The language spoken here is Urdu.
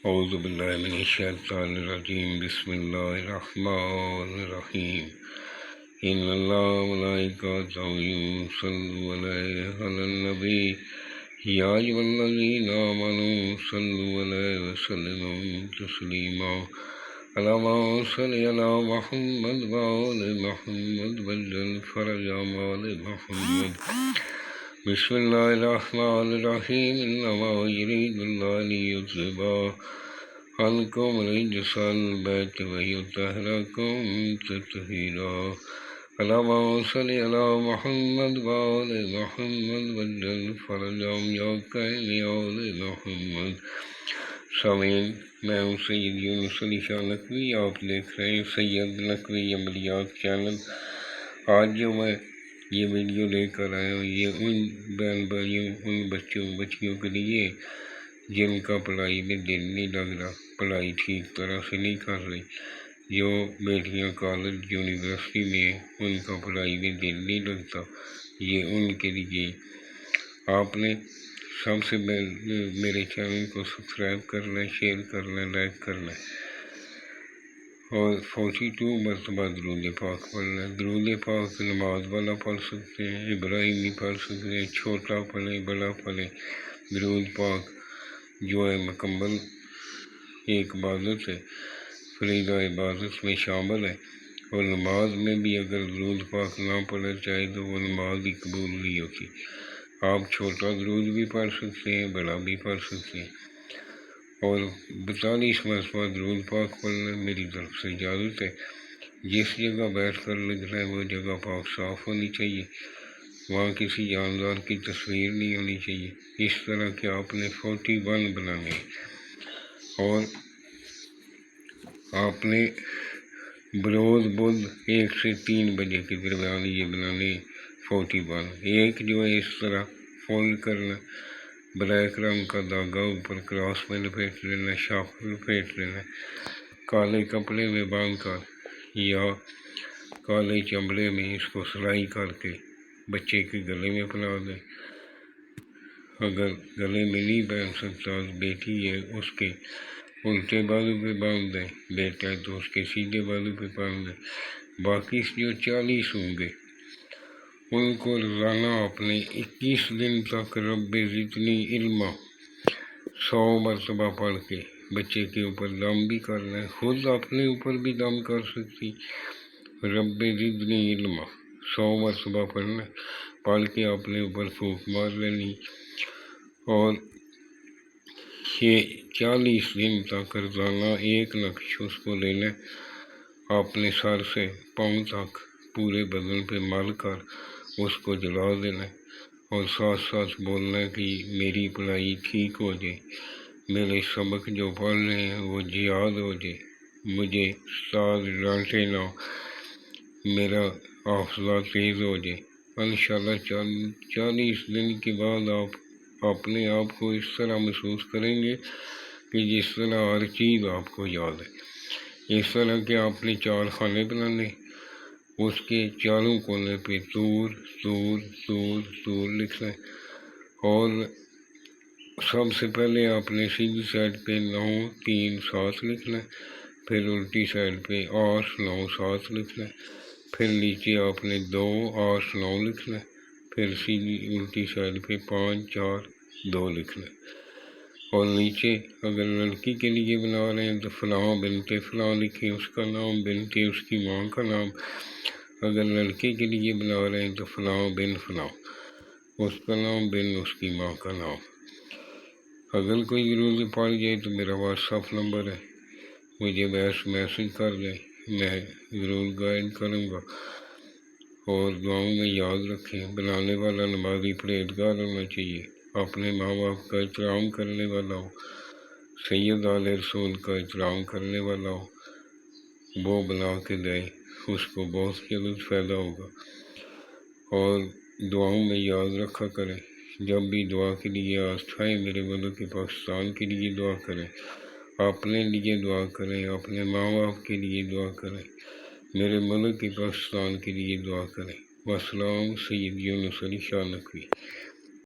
اعوذ باللہ من الشیطان الرجیم بسم اللہ الرحمن الرحیم ان اللہ ملائکتہ یصلون علی النبی یا ایھا الذین آمنوا صلوا علیہ وسلموا تسلیما اللہم صل علی محمد وآل محمد وعجل فرج آل محمد بسم اللہ الرحمن الرحیم انما یرید اللہ لیذھب عنکم رجس البیت ویطہرکم تطہیرا اللہم صل علی محمد وآل محمد وعجل فرج آل محمد۔ سامعین، میں ہوں سید یونس علی شاہ نقوی، آپ دیکھ رہے ہیں سید نقوی عملیات چینل۔ آج جو میں یہ ویڈیو لے کر آیا ہوں، یہ ان بہن بھائیوں، ان بچیوں کے لیے جن کا پڑھائی میں دل نہیں لگ رہا، پڑھائی ٹھیک طرح سے نہیں کر رہی، جو بیٹیاں کالج یونیورسٹی میں ہیں، ان کا پڑھائی میں دل نہیں لگتا، یہ ان کے لیے آپ نے سب سے میرے چینل کو سبسکرائب کرنا ہے، شیئر کرنا ہے، لائک کرنا ہے اور 42 مرتبہ درود پاک پڑھنا ہے۔ درود پاک نماز والا پڑھ سکتے ہیں، ابراہیمی پڑھ سکتے ہیں، چھوٹا پڑھیں، بڑا پڑھیں۔ درود پاک جو ہے مکمل ایک عبادت ہے، فریضہ عبادت میں شامل ہے، اور نماز میں بھی اگر درود پاک نہ پڑھنا چاہے تو وہ نماز ہی قبول نہیں ہوتی۔ آپ چھوٹا درود بھی پڑھ سکتے ہیں، بڑا بھی پڑھ سکتے ہیں، اور 42 مرتبہ درود پاک پڑھنا میری طرف سے اجازت ہے۔ جس جگہ بیٹھ کر لکھ رہے ہیں وہ جگہ پاک صاف ہونی چاہیے، وہاں کسی جاندار کی تصویر نہیں ہونی چاہیے۔ اس طرح کے آپ نے 41 بنانے ہیں، اور آپ نے بروز بدھ 1 سے 3 بجے کے درمیان یہ بنانے 41۔ ایک جو ہے اس طرح فولڈ کرنا، بلیک رنگ کا دھاگا اوپر کراس میں لپیٹ لینا، شاخ لپیٹ لینا، کالے کپڑے میں باندھ کر یا کالے چمڑے میں اس کو سلائی کر کے بچے کے گلے میں پہنا دیں۔ اگر گلے میں نہیں پہن سکتا، بیٹی ہے اس کے الٹے بازو پہ باندھ دیں، بیٹا ہے تو اس کے سیدھے بازو پہ باندھ دیں۔ باقی جو 40 ہوں گے ان کو روزانہ اپنے 21 دن تک رب زدنی علما 100 مرتبہ پڑھ کے بچے کے اوپر دم بھی کرنا ہے، خود اپنے اوپر بھی دم کر سکتی، رب زدنی علما 100 مرتبہ پڑھنا، پڑھ کے اپنے اوپر پھونک مار لینی، اور یہ 40 دن تک روزانہ ایک نقش اس کو لینا، اپنے سر سے پاؤں تک پورے بدن پہ مل کر اس کو جلا دینا، اور ساتھ ساتھ بولنا ہے کہ میری پڑھائی ٹھیک ہو جائے، میرے سبق جو پڑھ رہے ہیں وہ یاد ہو جائے، مجھے استاد ڈانٹے نہ، میرا حافظہ تیز ہو جائے۔ انشاءاللہ 40 دن کے بعد آپ اپنے آپ کو اس طرح محسوس کریں گے کہ جس طرح ہر چیز آپ کو یاد ہے۔ اس طرح کے آپ نے 4 خانے بنانے، اس کے چاروں کونے پہ طور طور طور طور لکھنا ہے، اور سب سے پہلے آپ نے سیدھی سائڈ پہ 9 3 7 لکھنا ہے، پھر الٹی سائڈ پہ 8 9 7 لکھنا ہے، پھر نیچے آپ نے 2 8 9 لکھنا ہے، پھر سیدھی الٹی سائڈ پہ 5 4 2 لکھنا ہے، اور نیچے اگر لڑکی کے لیے بنا رہے ہیں تو فلاں بنت فلاں لکھیں، اس کا نام، بنت اس کی ماں کا نام۔ اگر لڑکے کے لیے بنا رہے ہیں تو فلاں بن فلاں، اس کا نام، بن اس کی ماں کا نام۔ اگر کوئی ضرورت پڑ جائے تو میرا واٹس ایپ نمبر ہے، مجھے میسج کر دیں، میں ضرور گائیڈ کروں گا۔ اور دعاؤں میں یاد رکھیں، بنانے والا نمازی پرہیزگار ہونا چاہیے، اپنے ماں باپ کا احترام کرنے والا ہو، سید آل رسول کا احترام کرنے والا ہو، وہ بنا کے دے، اس کو بہت جلد فائدہ ہوگا۔ اور دعاؤں میں یاد رکھا کریں، جب بھی دعا کے لیے آستھائیں میرے ملک پاکستان کے لیے دعا کریں، اپنے لیے دعا کریں، اپنے ماں باپ کے لیے دعا کریں، میرے ملک پاکستان کے لیے دعا کریں۔ والسلام، سید یونس علی شاہ نقوی۔